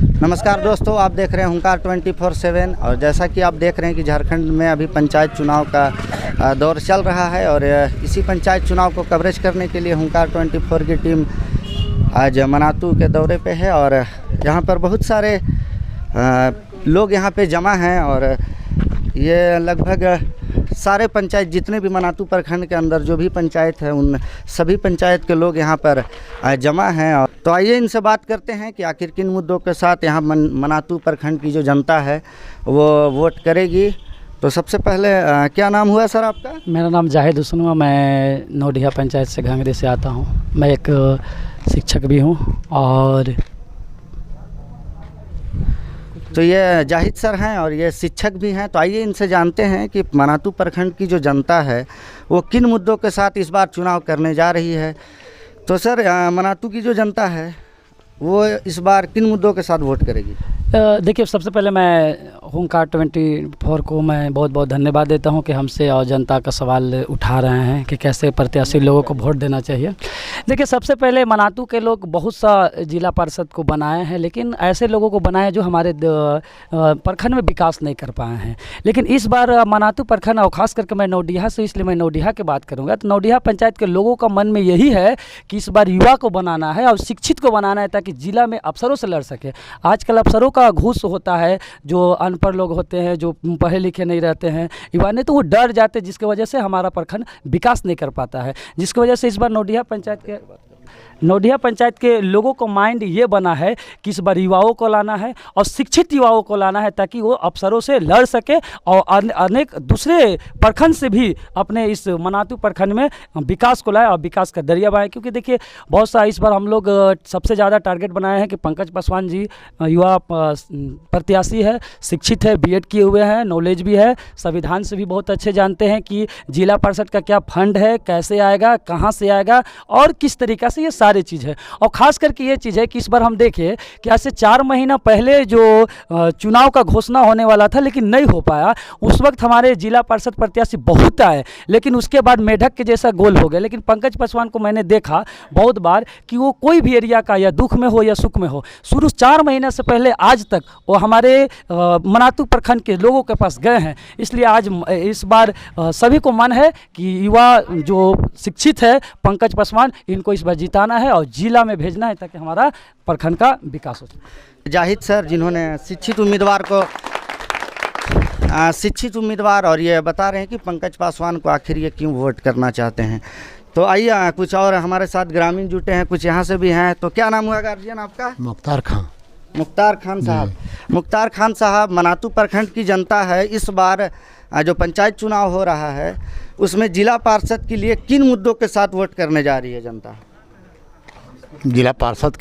नमस्कार दोस्तों, आप देख रहे हैं हुंकार 24/7। और जैसा कि आप देख रहे हैं कि झारखंड में अभी पंचायत चुनाव का दौर चल रहा है और इसी पंचायत चुनाव को कवरेज करने के लिए हुंकार 24 की टीम आज मनातू के दौरे पे है। और यहाँ पर बहुत सारे लोग यहाँ पे जमा हैं और ये लगभग सारे पंचायत जितने भी मनातू प्रखंड के अंदर जो भी पंचायत है उन सभी पंचायत के लोग यहाँ पर जमा हैं। और तो आइए इनसे बात करते हैं कि आखिर किन मुद्दों के साथ यहाँ मनातू प्रखंड की जो जनता है वो वोट करेगी। तो सबसे पहले क्या नाम हुआ सर आपका? मेरा नाम जाहिद हुसैन हुआ। मैं नौडिया पंचायत से घांगरी से आता हूँ। मैं एक शिक्षक भी हूँ। और तो ये जाहिद सर हैं और ये शिक्षक भी हैं। तो आइए इनसे जानते हैं कि मनातू प्रखंड की जो जनता है वो किन मुद्दों के साथ इस बार चुनाव करने जा रही है। तो सर मनातू की जो जनता है वो इस बार किन मुद्दों के साथ वोट करेगी? देखिए, सबसे पहले मैं हुंकार 24 को मैं बहुत बहुत धन्यवाद देता हूं कि हमसे और जनता का सवाल उठा रहे हैं कि कैसे प्रत्याशी लोगों को वोट देना चाहिए। देखिए, सबसे पहले मनातू के लोग बहुत सा जिला परिषद को बनाए हैं, लेकिन ऐसे लोगों को बनाए जो हमारे प्रखंड में विकास नहीं कर पाए हैं। लेकिन इस बार मनातू प्रखंड और ख़ास करके मैं नौडिया से, इसलिए मैं नौडिया की बात करूँगा। तो नौडिया पंचायत के लोगों का मन में यही है कि इस बार युवा को बनाना है और शिक्षित को बनाना है ताकि जिला में अफसरों से लड़ सके। आजकल अफसरों का घूस होता है, जो अनपढ़ लोग होते हैं, जो पढ़े लिखे नहीं रहते हैं युवा ने, तो वो डर जाते हैं, जिसकी वजह से हमारा प्रखंड विकास नहीं कर पाता है। जिसकी वजह से इस बार नौडिया पंचायत के लोगों को माइंड ये बना है कि इस बार युवाओं को लाना है और शिक्षित युवाओं को लाना है ताकि वो अफसरों से लड़ सके और अनेक दूसरे प्रखंड से भी अपने इस मनातू प्रखंड में विकास को लाए और विकास का दरिया बनाए। क्योंकि देखिए, बहुत सा इस बार हम लोग सबसे ज़्यादा टारगेट बनाए हैं कि पंकज पासवान जी युवा प्रत्याशी है, शिक्षित है, बीएड किए हुए हैं, नॉलेज भी है, संविधान से भी बहुत अच्छे जानते हैं कि जिला परिषद का क्या फंड है, कैसे आएगा, कहाँ से आएगा और किस तरीक़ा से ये सारी चीज़ है। और ख़ास करके ये चीज़ है कि इस बार हम देखें कि आज से 4 महीना पहले जो चुनाव का घोषणा होने वाला था लेकिन नहीं हो पाया, उस वक्त हमारे जिला परिषद प्रत्याशी बहुत आए, लेकिन उसके बाद मेढक के जैसा गोल हो गए। लेकिन पंकज पासवान को मैंने देखा बहुत बार कि वो कोई भी एरिया का या दुख में हो या सुख में हो, शुरू 4 महीने से पहले आज तक वो हमारे मनातू प्रखंड के लोगों के पास गए हैं। इसलिए आज इस बार सभी को मन है कि युवा जो शिक्षित है पंकज पासवान, इनको इस बार जिताना है और जिला में भेजना है ताकि हमारा प्रखंड का विकास हो सके। जाहिद सर जिन्होंने शिक्षित उम्मीदवार और ये बता रहे हैं कि पंकज पासवान को आखिर ये क्यों वोट करना चाहते हैं। तो आइए कुछ और हमारे साथ ग्रामीण जुटे हैं, कुछ यहाँ से भी हैं। तो क्या नाम हुआ गार्जियन आपका? मुख्तार खान साहब। मुख्तार खान साहब, मनातू प्रखंड की जनता है, इस बार जो पंचायत चुनाव हो रहा है उसमें जिला पार्षद के लिए किन मुद्दों के साथ वोट करने जा रही है जनता? जिला पार्षद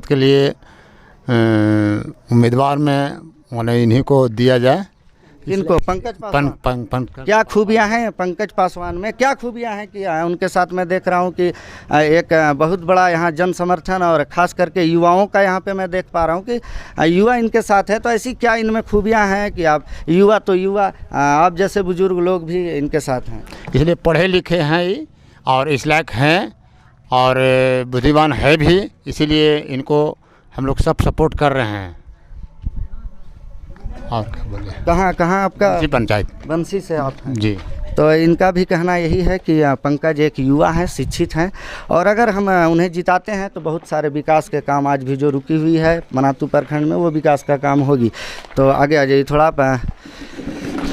के लिए उम्मीदवार में उन्हें इन्हीं को दिया जाए। इनको पंकज पासवान क्या खूबियां हैं पंकज पासवान में? क्या खूबियां हैं कि उनके साथ मैं देख रहा हूं कि एक बहुत बड़ा यहाँ जन समर्थन और ख़ास करके युवाओं का यहाँ पे मैं देख पा रहा हूं कि युवा इनके साथ है। तो ऐसी क्या इनमें खूबियां हैं कि आप युवा आप जैसे बुजुर्ग लोग भी इनके साथ हैं? इसलिए पढ़े लिखे हैं और इस लायक हैं और बुद्धिमान है भी, इसीलिए इनको हम लोग सब सपोर्ट कर रहे हैं। और क्या बोले? कहाँ आपका? जी, पंचायत बंसी से आप हैं जी। तो इनका भी कहना यही है कि पंकज एक युवा है, शिक्षित हैं और अगर हम उन्हें जिताते हैं तो बहुत सारे विकास के काम आज भी जो रुकी हुई है मनातू प्रखंड में वो विकास का काम होगी। तो आगे आ जाइए थोड़ा।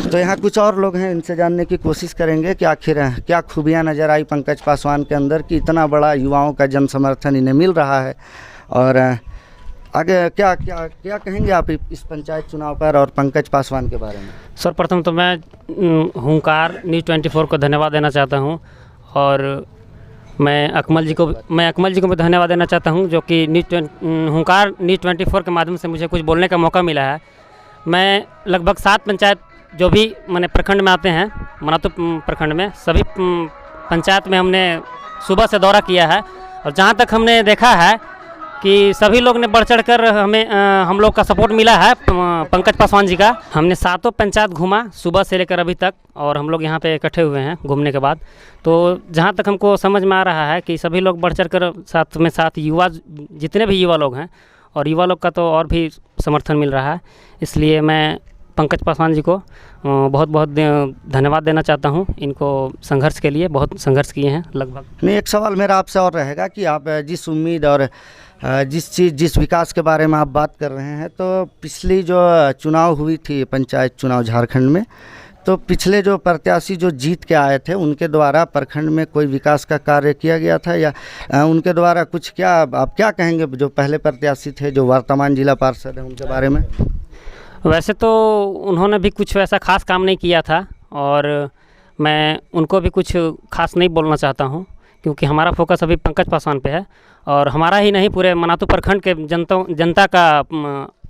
तो यहाँ कुछ और लोग हैं, इनसे जानने की कोशिश करेंगे कि आखिर क्या खूबियाँ नज़र आई पंकज पासवान के अंदर कि इतना बड़ा युवाओं का जन समर्थन इन्हें मिल रहा है। और आगे क्या क्या क्या कहेंगे आप इस पंचायत चुनाव पर और पंकज पासवान के बारे में? सर्वप्रथम तो मैं हुंकार न्यूज़ 24 को धन्यवाद देना चाहता हूं और मैं अकमल जी को भी धन्यवाद देना चाहता हूं जो कि हुंकार न्यूज़ 24 के माध्यम से मुझे कुछ बोलने का मौका मिला है। मैं लगभग 7 पंचायत जो भी मैंने प्रखंड में आते हैं, मनातू प्रखंड में सभी पंचायत में हमने सुबह से दौरा किया है और जहाँ तक हमने देखा है कि सभी लोग ने बढ़ चढ़ कर हम लोग का सपोर्ट मिला है पंकज पासवान जी का। हमने 7 पंचायत घूमा सुबह से लेकर अभी तक और हम लोग यहाँ पे इकट्ठे हुए हैं घूमने के बाद। तो जहाँ तक हमको समझ में आ रहा है कि सभी लोग बढ़ चढ़ कर साथ युवा जितने भी युवा लोग हैं और युवा लोग का तो और भी समर्थन मिल रहा है। इसलिए मैं पंकज पासवान जी को बहुत बहुत धन्यवाद देना चाहता हूँ। इनको संघर्ष के लिए बहुत संघर्ष किए हैं लगभग। नहीं, एक सवाल मेरा आपसे और रहेगा कि आप जिस उम्मीद और जिस विकास के बारे में आप बात कर रहे हैं, तो पिछली जो चुनाव हुई थी पंचायत चुनाव झारखंड में, तो पिछले जो प्रत्याशी जो जीत के आए थे उनके द्वारा प्रखंड में कोई विकास का कार्य किया गया था या उनके द्वारा कुछ, क्या आप क्या कहेंगे जो पहले प्रत्याशी थे जो वर्तमान जिला पार्षद हैं उनके बारे में? वैसे तो उन्होंने भी कुछ वैसा खास काम नहीं किया था और मैं उनको भी कुछ खास नहीं बोलना चाहता हूँ, क्योंकि हमारा फोकस अभी पंकज पासवान पे है और हमारा ही नहीं पूरे मनातू प्रखंड के जनता का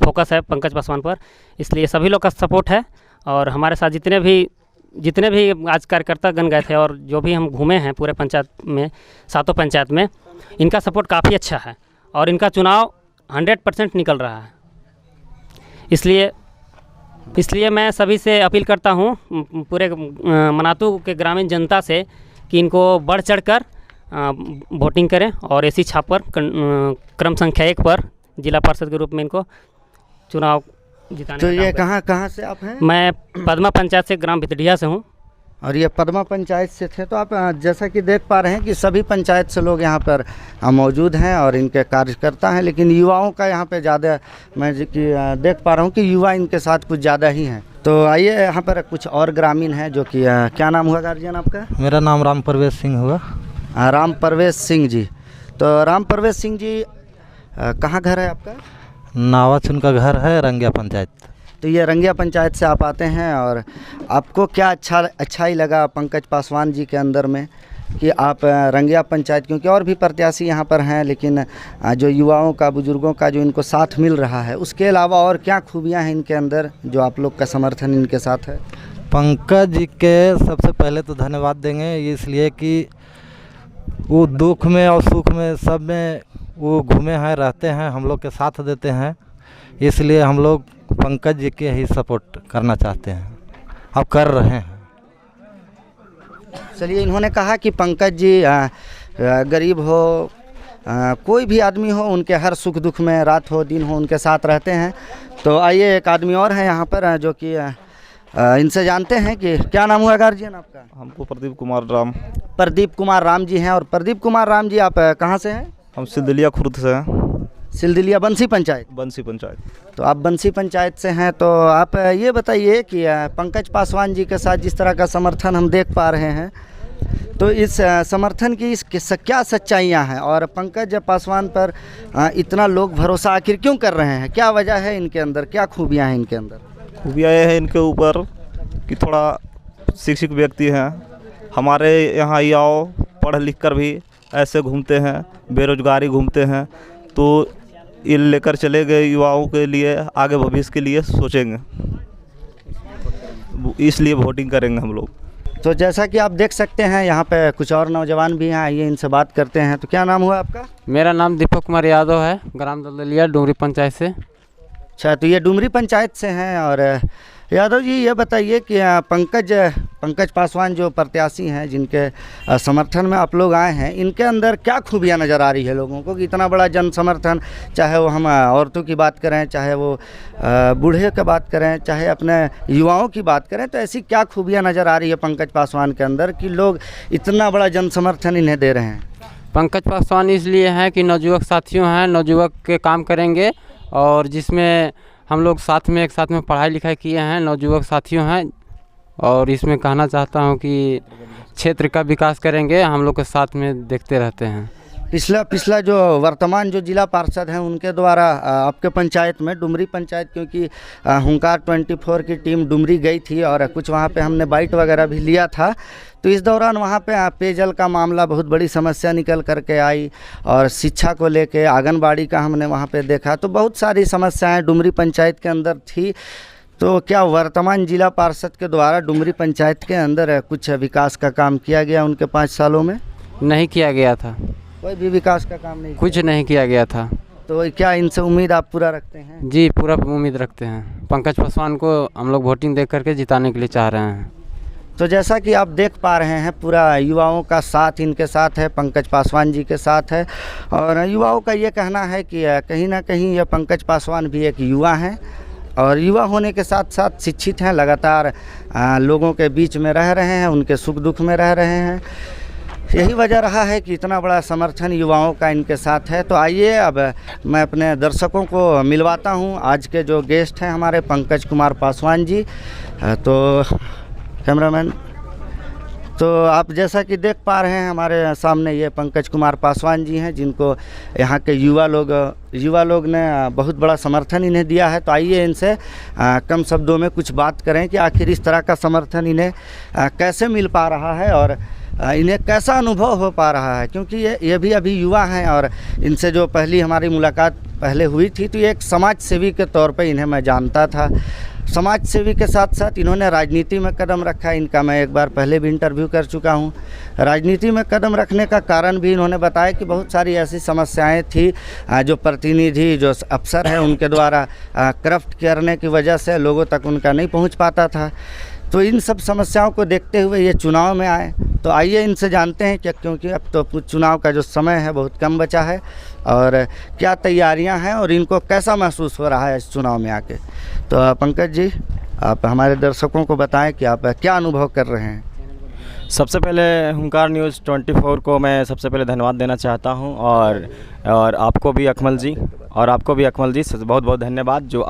फोकस है पंकज पासवान पर। इसलिए सभी लोग का सपोर्ट है और हमारे साथ जितने भी आज कार्यकर्ता गण गए थे और जो भी हम घूमे हैं पूरे पंचायत में, 7 पंचायत में, इनका सपोर्ट काफ़ी अच्छा है और इनका चुनाव 100% निकल रहा है। इसलिए मैं सभी से अपील करता हूँ पूरे मनातू के ग्रामीण जनता से कि इनको बढ़ चढ़कर वोटिंग करें और ऐसी छाप पर क्रम संख्या 1 पर जिला पार्षद के रूप में इनको चुनाव जिताने। तो ये कहाँ से आप हैं? मैं पद्मा पंचायत से, ग्राम भितडिया से हूँ। और ये पद्मा पंचायत से थे, तो आप जैसा कि देख पा रहे हैं कि सभी पंचायत से लोग यहाँ पर मौजूद हैं और इनके कार्यकर्ता हैं, लेकिन युवाओं का यहाँ पे ज़्यादा मैं देख पा रहा हूँ कि युवा इनके साथ कुछ ज़्यादा ही हैं। तो आइए यहाँ पर कुछ और ग्रामीण हैं जो कि क्या नाम हुआ गार्जियन आपका? मेरा नाम राम प्रवेश सिंह हुआ। राम प्रवेश सिंह जी। तो राम प्रवेश सिंह जी, कहाँ घर है आपका? नावाचुन का घर है, रंगिया पंचायत। तो ये रंगिया पंचायत से आप आते हैं और आपको क्या अच्छा ही लगा पंकज पासवान जी के अंदर में कि आप रंगिया पंचायत, क्योंकि और भी प्रत्याशी यहाँ पर हैं, लेकिन जो युवाओं का, बुजुर्गों का जो इनको साथ मिल रहा है, उसके अलावा और क्या खूबियाँ हैं इनके अंदर जो आप लोग का समर्थन इनके साथ है? पंकज जी के सबसे पहले तो धन्यवाद देंगे, इसलिए कि वो दुख में और सुख में सब में वो घूमे हैं, रहते हैं, हम लोग के साथ देते हैं। इसलिए हम लोग पंकज जी के ही सपोर्ट करना चाहते हैं, अब कर रहे हैं। चलिए, इन्होंने कहा कि पंकज जी गरीब हो, कोई भी आदमी हो, उनके हर सुख दुख में, रात हो दिन हो, उनके साथ रहते हैं। तो आइए एक आदमी और हैं यहाँ पर जो कि इनसे जानते हैं कि क्या नाम हुआ गार्जियन आपका? हमको प्रदीप कुमार राम। प्रदीप कुमार राम जी हैं। और प्रदीप कुमार राम जी, आप कहाँ से हैं? हम सिलदिलिया खुर्द से हैं। सिलदिलिया बंसी पंचायत? बंसी पंचायत। तो आप बंसी पंचायत से हैं। तो आप ये बताइए कि पंकज पासवान जी के साथ जिस तरह का समर्थन हम देख पा रहे हैं, तो इस समर्थन की क्या सच्चाइयाँ हैं और पंकज पासवान पर इतना लोग भरोसा आखिर क्यों कर रहे हैं? क्या वजह है इनके अंदर, क्या खूबियाँ हैं इनके अंदर? खूबियाँ ये है इनके ऊपर कि थोड़ा शिक्षित व्यक्ति हैं। हमारे यहाँ युवाओं पढ़ लिख कर भी ऐसे घूमते हैं, बेरोजगारी घूमते हैं, तो ये लेकर चले गए युवाओं के लिए, आगे भविष्य के लिए सोचेंगे, इसलिए वोटिंग करेंगे हम लोग। तो जैसा कि आप देख सकते हैं यहाँ पे कुछ और नौजवान भी हैं, आइए इनसे बात करते हैं। तो क्या नाम हुआ आपका? मेरा नाम दीपक कुमार यादव है, ग्राम दलदलिया, डुमरी पंचायत से। अच्छा, तो ये डुमरी पंचायत से हैं। और यादव जी, ये बताइए कि पंकज पासवान जो प्रत्याशी हैं, जिनके समर्थन में आप लोग आए हैं, इनके अंदर क्या खूबियाँ नज़र आ रही है लोगों को कि इतना बड़ा जन समर्थन, चाहे वो हम औरतों की बात करें, चाहे वो बूढ़े की बात करें, चाहे अपने युवाओं की बात करें, तो ऐसी क्या खूबियाँ नज़र आ रही है पंकज पासवान के अंदर कि लोग इतना बड़ा जन समर्थन इन्हें दे रहे हैं? पंकज पासवान इसलिए हैं कि नवयुवक साथियों हैं, नवयुवक के काम करेंगे, और जिसमें हम लोग एक साथ में पढ़ाई लिखाई किए हैं, नवयुवक साथियों हैं, और इसमें कहना चाहता हूं कि क्षेत्र का विकास करेंगे, हम लोग के साथ में देखते रहते हैं। पिछला जो वर्तमान जो जिला पार्षद हैं उनके द्वारा आपके पंचायत में, डुमरी पंचायत, क्योंकि हुंकार 24 की टीम डुमरी गई थी और कुछ वहाँ पे हमने बाइट वगैरह भी लिया था, तो इस दौरान वहाँ पे पेयजल का मामला बहुत बड़ी समस्या निकल करके आई, और शिक्षा को लेके आंगनबाड़ी का हमने वहाँ पे देखा, तो बहुत सारी समस्याएं डुमरी पंचायत के अंदर थी। तो क्या वर्तमान जिला पार्षद के द्वारा डुमरी पंचायत के अंदर कुछ विकास का काम किया गया उनके 5 सालों में? नहीं किया गया था, कोई भी विकास का काम नहीं, कुछ नहीं किया गया था। तो क्या इनसे उम्मीद आप पूरा रखते हैं? जी, पूरा उम्मीद रखते हैं। पंकज पासवान को हम लोग वोटिंग दे करके जिताने के लिए चाह रहे हैं। तो जैसा कि आप देख पा रहे हैं पूरा युवाओं का साथ इनके साथ है, पंकज पासवान जी के साथ है। और युवाओं का ये कहना है कि कहीं ना कहीं ये पंकज पासवान भी एक युवा हैं और युवा होने के साथ साथ शिक्षित हैं, लगातार लोगों के बीच में रह रहे हैं, उनके सुख दुख में रह रहे हैं। यही वजह रहा है कि इतना बड़ा समर्थन युवाओं का इनके साथ है। तो आइए अब मैं अपने दर्शकों को मिलवाता हूं आज के जो गेस्ट हैं हमारे पंकज कुमार पासवान जी। तो कैमरामैन, तो आप जैसा कि देख पा रहे हैं हमारे सामने ये पंकज कुमार पासवान जी हैं, जिनको यहाँ के युवा लोग ने बहुत बड़ा समर्थन इन्हें दिया है। तो आइए इनसे कम शब्दों में कुछ बात करें कि आखिर इस तरह का समर्थन इन्हें कैसे मिल पा रहा है और इन्हें कैसा अनुभव हो पा रहा है, क्योंकि ये भी अभी युवा हैं। और इनसे जो पहली हमारी मुलाकात पहले हुई थी तो ये एक समाज सेवी के तौर पे इन्हें मैं जानता था। समाज सेवी के साथ साथ इन्होंने राजनीति में कदम रखा। इनका मैं एक बार पहले भी इंटरव्यू कर चुका हूं। राजनीति में कदम रखने का कारण भी इन्होंने बताया कि बहुत सारी ऐसी समस्याएं थी जो प्रतिनिधि जो अफसर हैं उनके द्वारा करप्ट करने की वजह से लोगों तक उनका नहीं पहुंच पाता था। तो इन सब समस्याओं को देखते हुए ये चुनाव में आए। तो आइए इनसे जानते हैं कि क्योंकि अब तो चुनाव का जो समय है बहुत कम बचा है और क्या तैयारियां हैं और इनको कैसा महसूस हो रहा है इस चुनाव में आके। तो पंकज जी, आप हमारे दर्शकों को बताएं कि आप क्या अनुभव कर रहे हैं। सबसे पहले हुंकार न्यूज़ 24 को मैं सबसे पहले धन्यवाद देना चाहता हूं और आपको भी अकमल जी बहुत बहुत धन्यवाद जो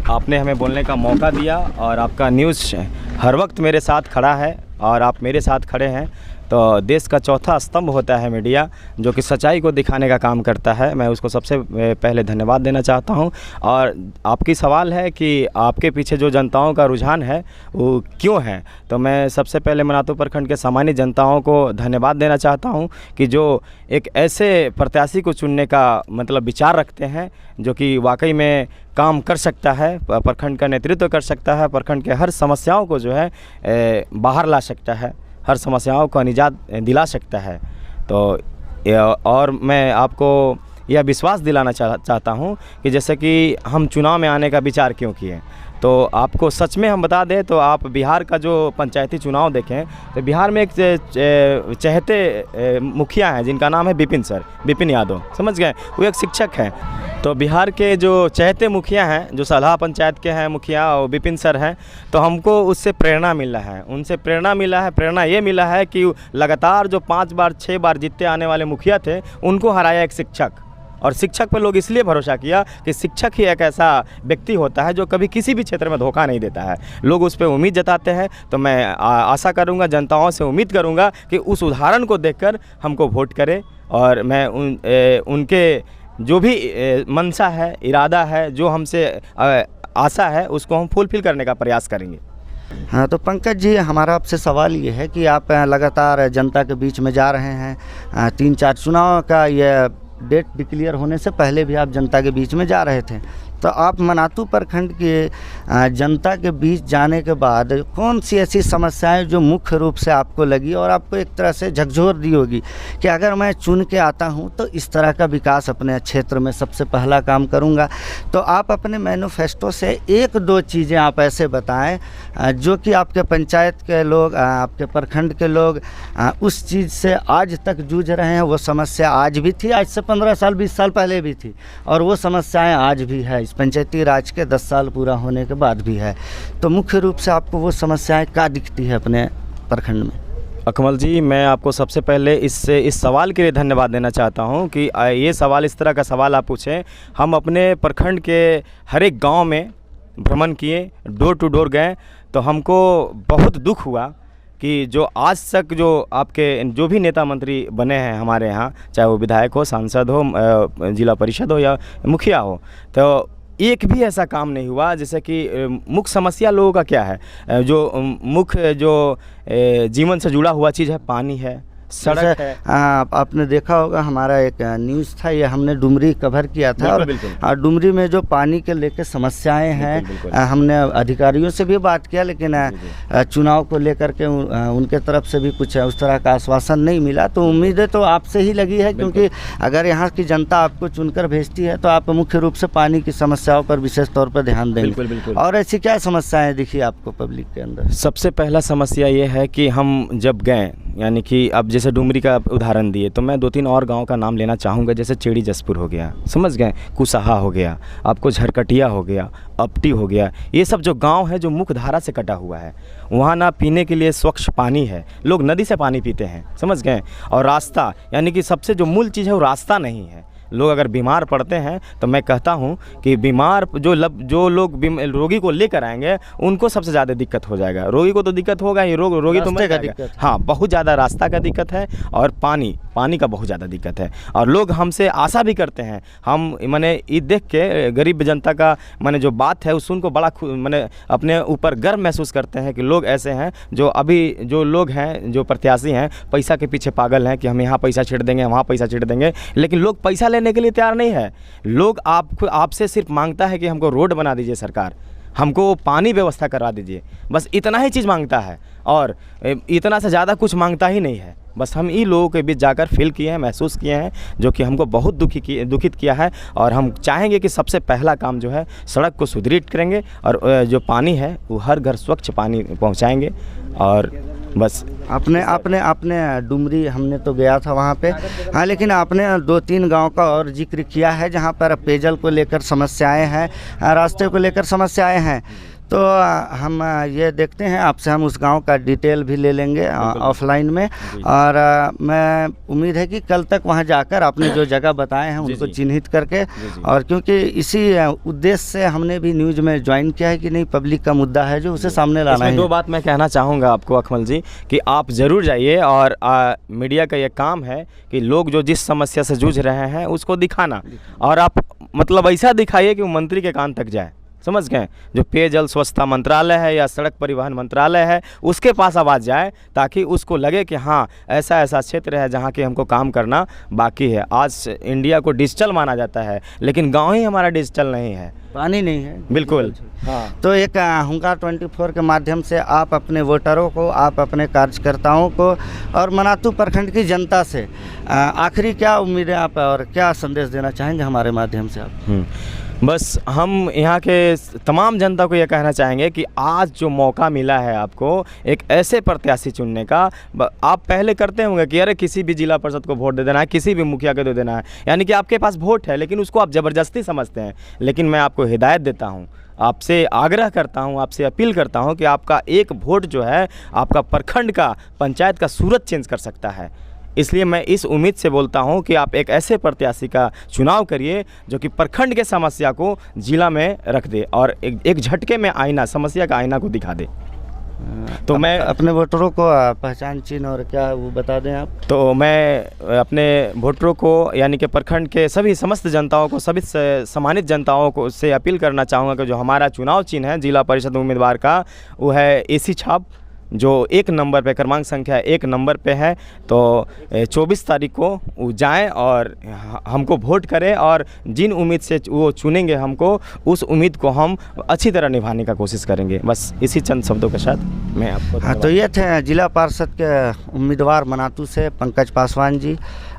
आपने हमें बोलने का मौका दिया। और आपका न्यूज़ हर वक्त मेरे साथ खड़ा है और आप मेरे साथ खड़े हैं। तो देश का चौथा स्तंभ होता है मीडिया, जो कि सच्चाई को दिखाने का काम करता है। मैं उसको सबसे पहले धन्यवाद देना चाहता हूं। और आपकी सवाल है कि आपके पीछे जो जनताओं का रुझान है वो क्यों है, तो मैं सबसे पहले मनातू प्रखंड के सामान्य जनताओं को धन्यवाद देना चाहता हूं कि जो एक ऐसे प्रत्याशी को चुनने का मतलब विचार रखते हैं जो कि वाकई में काम कर सकता है, प्रखंड का नेतृत्व कर सकता है, प्रखंड के हर समस्याओं को जो है बाहर ला सकता है, हर समस्याओं को निजात दिला सकता है। तो और मैं आपको यह विश्वास दिलाना चाहता हूं कि जैसे कि हम चुनाव में आने का विचार क्यों किए, तो आपको सच में हम बता दें तो आप बिहार का जो पंचायती चुनाव देखें तो बिहार में एक चहेते मुखिया हैं जिनका नाम है विपिन यादव, समझ गए, वो एक शिक्षक हैं। तो बिहार के जो चहेते मुखिया हैं, जो सलाह पंचायत के हैं मुखिया और विपिन सर हैं, तो हमको उससे प्रेरणा मिला है, उनसे प्रेरणा मिला है। प्रेरणा ये मिला है कि लगातार जो 5 बार 6 बार जीतते आने वाले मुखिया थे उनको हराया एक शिक्षक। और शिक्षक पर लोग इसलिए भरोसा किया कि शिक्षक ही एक ऐसा व्यक्ति होता है जो कभी किसी भी क्षेत्र में धोखा नहीं देता है। लोग उस पर उम्मीद जताते हैं। तो मैं आशा करूंगा, जनताओं से उम्मीद करूंगा कि उस उदाहरण को देखकर हमको वोट करें और मैं उनके जो भी मंशा है, इरादा है, जो हमसे आशा है, उसको हम फुलफिल करने का प्रयास करेंगे। हाँ, तो पंकज जी, हमारा आपसे सवाल ये है कि आप लगातार जनता के बीच में जा रहे हैं। 3-4 चुनाव का ये डेट डिक्लेयर होने से पहले भी आप जनता के बीच में जा रहे थे। तो आप मनातू प्रखंड के जनता के बीच जाने के बाद कौन सी ऐसी समस्याएं जो मुख्य रूप से आपको लगी और आपको एक तरह से झकझोर दी होगी कि अगर मैं चुन के आता हूं तो इस तरह का विकास अपने क्षेत्र में सबसे पहला काम करूंगा। तो आप अपने मैनिफेस्टो से 1-2 चीज़ें आप ऐसे बताएं जो कि आपके पंचायत के लोग, आपके प्रखंड के लोग उस चीज़ से आज तक जूझ रहे हैं। वो समस्या आज भी थी, आज से 15 साल 20 साल पहले भी थी, और वो समस्याएँ आज भी है, पंचायती राज के 10 साल पूरा होने के बाद भी है। तो मुख्य रूप से आपको वो समस्याएं क्या दिखती है अपने प्रखंड में? अकमल जी, मैं आपको सबसे पहले इस सवाल के लिए धन्यवाद देना चाहता हूं कि ये सवाल, इस तरह का सवाल आप पूछें। हम अपने प्रखंड के हर एक गांव में भ्रमण किए, डोर टू डोर गए, तो हमको बहुत दुख हुआ कि जो आज तक जो आपके जो भी नेता मंत्री बने हैं हमारे यहाँ, चाहे वो विधायक हो, सांसद हो, जिला परिषद हो या मुखिया हो, तो एक भी ऐसा काम नहीं हुआ। जैसे कि मुख्य समस्या लोगों का क्या है, जो मुख्य जो जीवन से जुड़ा हुआ चीज़ है, पानी है, सड़क जैसे, है। आपने देखा होगा हमारा एक न्यूज़ था, ये हमने डुमरी कवर किया था, और बिल्कुल। डुमरी में जो पानी के लेके समस्याएं हैं, बिल्कुल। हमने अधिकारियों से भी बात किया, लेकिन चुनाव को लेकर के उनके तरफ से भी कुछ उस तरह का आश्वासन नहीं मिला। तो उम्मीदें तो आपसे ही लगी है, क्योंकि अगर यहाँ की जनता आपको चुनकर भेजती है तो आप मुख्य रूप से पानी की समस्याओं पर विशेष तौर पर ध्यान देंगे। बिल्कुल, बिल्कुल। और ऐसी क्या समस्याएं दिखी आपको पब्लिक के अंदर? सबसे पहला समस्या ये है कि हम जब गए, यानी कि अब जैसे डुमरी का उदाहरण दिए, तो मैं 2-3 और गांव का नाम लेना चाहूँगा, जैसे चेड़ी जसपुर हो गया, समझ गए, कुसाहा हो गया, आपको झरकटिया हो गया, अपटी हो गया। ये सब जो गांव है जो मुख्य धारा से कटा हुआ है, वहाँ ना पीने के लिए स्वच्छ पानी है, लोग नदी से पानी पीते हैं, समझ गए। और रास्ता, यानी कि सबसे जो मूल चीज़ है वो रास्ता नहीं है। लोग अगर बीमार पड़ते हैं तो मैं कहता हूं कि बीमार जो लोग रोगी को लेकर आएंगे उनको सबसे ज़्यादा दिक्कत हो जाएगा। रोगी को तो दिक्कत होगा ही, रोगी तो मर जाएगा। हाँ, बहुत ज़्यादा रास्ता का दिक्कत है, और पानी का बहुत ज़्यादा दिक्कत है। और लोग हमसे आशा भी करते हैं, हम मैंने ये देख के गरीब जनता का मैंने जो बात है उस उनको बड़ा मैंने अपने ऊपर गर्व महसूस करते हैं कि लोग ऐसे हैं जो अभी जो लोग हैं, जो प्रत्याशी हैं, पैसा के पीछे पागल हैं कि हम यहाँ पैसा छीड़ देंगे, वहाँ पैसा छीड़ देंगे, लेकिन लोग पैसा लेने के लिए तैयार नहीं है। लोग आपसे सिर्फ मांगता है कि हमको रोड बना दीजिए सरकार, हमको पानी व्यवस्था करा दीजिए, बस इतना ही चीज़ मांगता है, और इतना से ज़्यादा कुछ मांगता ही नहीं है। बस हम इन लोगों के बीच जाकर फील किए हैं, महसूस किए हैं, जो कि हमको बहुत दुखित किया है। और हम चाहेंगे कि सबसे पहला काम जो है सड़क को सुदृढ़ करेंगे, और जो पानी है वो हर घर स्वच्छ पानी पहुंचाएंगे। और बस आपने डुमरी हमने तो गया था वहाँ पे, हाँ, लेकिन आपने 2-3 गांव का और जिक्र किया है जहाँ पर पेयजल को लेकर समस्याएं हैं, रास्ते को लेकर समस्याएं हैं। तो हम ये देखते हैं, आपसे हम उस गांव का डिटेल भी ले लेंगे ऑफलाइन में, और मैं उम्मीद है कि कल तक वहां जाकर आपने जो जगह बताए हैं उनको चिन्हित करके, और क्योंकि इसी उद्देश्य से हमने भी न्यूज़ में ज्वाइन किया है कि नहीं, पब्लिक का मुद्दा है जो उसे सामने लाना है। 2 बात मैं कहना चाहूँगा आपको अकमल जी, कि आप ज़रूर जाइए, और मीडिया का ये काम है कि लोग जो जिस समस्या से जूझ रहे हैं उसको दिखाना, और आप मतलब ऐसा दिखाइए कि वो मंत्री के कान तक जाए, समझ गए। जो पेयजल स्वच्छता मंत्रालय है या सड़क परिवहन मंत्रालय है उसके पास आवाज़ जाए, ताकि उसको लगे कि हाँ ऐसा क्षेत्र है जहाँ के हमको काम करना बाकी है। आज इंडिया को डिजिटल माना जाता है, लेकिन गांव ही हमारा डिजिटल नहीं है, पानी नहीं है। बिल्कुल। हाँ, तो एक हुंकार 24 के माध्यम से आप अपने वोटरों को, आप अपने कार्यकर्ताओं को और मनातू प्रखंड की जनता से आखिरी क्या उम्मीदें आप और क्या संदेश देना चाहेंगे हमारे माध्यम से आप? बस हम यहाँ के तमाम जनता को ये कहना चाहेंगे कि आज जो मौका मिला है आपको एक ऐसे प्रत्याशी चुनने का, आप पहले करते होंगे कि अरे किसी भी जिला परिषद को वोट दे देना है, किसी भी मुखिया को दे देना है, यानी कि आपके पास वोट है लेकिन उसको आप ज़बरदस्ती समझते हैं। लेकिन मैं आपको हिदायत देता हूँ, आपसे आग्रह करता हूँ, आपसे अपील करता हूँ कि आपका एक वोट जो है आपका प्रखंड का, पंचायत का सूरत चेंज कर सकता है। इसलिए मैं इस उम्मीद से बोलता हूं कि आप एक ऐसे प्रत्याशी का चुनाव करिए जो कि प्रखंड के समस्या को जिला में रख दे और एक झटके में आईना, समस्या का आईना को दिखा दे। तो मैं अपने वोटरों को पहचान चिन्ह और क्या वो बता दें आप। तो मैं अपने वोटरों को यानी कि प्रखंड के सभी समस्त जनताओं को, सभी सम्मानित जनताओं को से अपील करना चाहूँगा कि जो हमारा चुनाव चिन्ह है जिला परिषद उम्मीदवार का, वो है एसी छाप, जो 1 नंबर पे, क्रमांक संख्या 1 नंबर पे है। तो 24 तारीख को वो जाएँ और हमको वोट करें, और जिन उम्मीद से वो चुनेंगे हमको, उस उम्मीद को हम अच्छी तरह निभाने का कोशिश करेंगे। बस इसी चंद शब्दों के साथ मैं आपको हाँ, तो ये थे जिला पार्षद के उम्मीदवार मनातू से पंकज पासवान जी।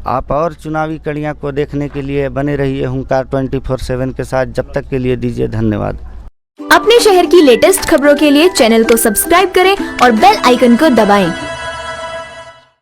आप और चुनावी कड़ियाँ को देखने के लिए बने रहिए हुंकार 24/7 के साथ। जब तक के लिए दीजिए धन्यवाद। अपने शहर की लेटेस्ट खबरों के लिए चैनल को सब्सक्राइब करें और बेल आइकन को दबाएं।